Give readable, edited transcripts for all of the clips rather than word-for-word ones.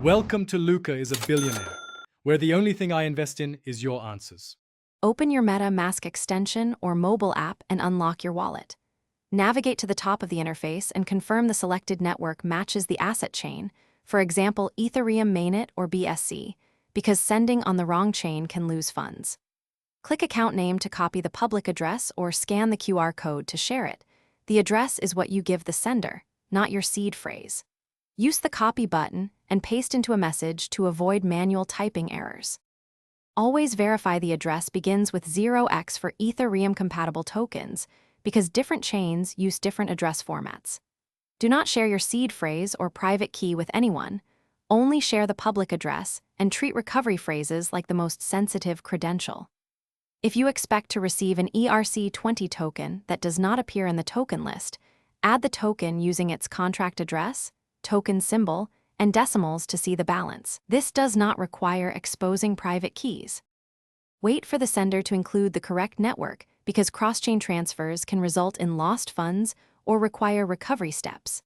Welcome to Luca is a Billionaire, where the only thing I invest in is your answers. Open your Metamask extension or mobile app and unlock your wallet. Navigate to the top of the interface and confirm the selected network matches the asset chain, for example, Ethereum mainnet or BSC, because sending on the wrong chain can lose funds. Click account name to copy the public address or scan the QR code to share it. The address is what you give the sender, not your seed phrase. Use the copy button and paste into a message to avoid manual typing errors. Always verify the address begins with 0x for Ethereum-compatible tokens, because different chains use different address formats. Do not share your seed phrase or private key with anyone. Only share the public address and treat recovery phrases like the most sensitive credential. If you expect to receive an ERC20 token that does not appear in the token list, add the token using its contract address, token symbol, and decimals to see the balance. This does not require exposing private keys. Wait for the sender to include the correct network because cross-chain transfers can result in lost funds or require recovery steps.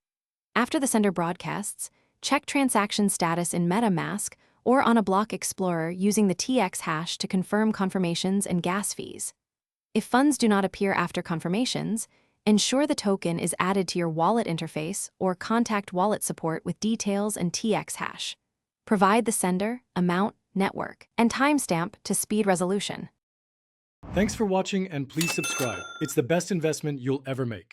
After the sender broadcasts, check transaction status in Metamask or on a block explorer using the TX hash to confirm confirmations and gas fees. If funds do not appear after confirmations, ensure the token is added to your wallet interface or contact wallet support with details and TX hash. Provide the sender, amount, network, and timestamp to speed resolution. Thanks for watching and please subscribe. It's the best investment you'll ever make.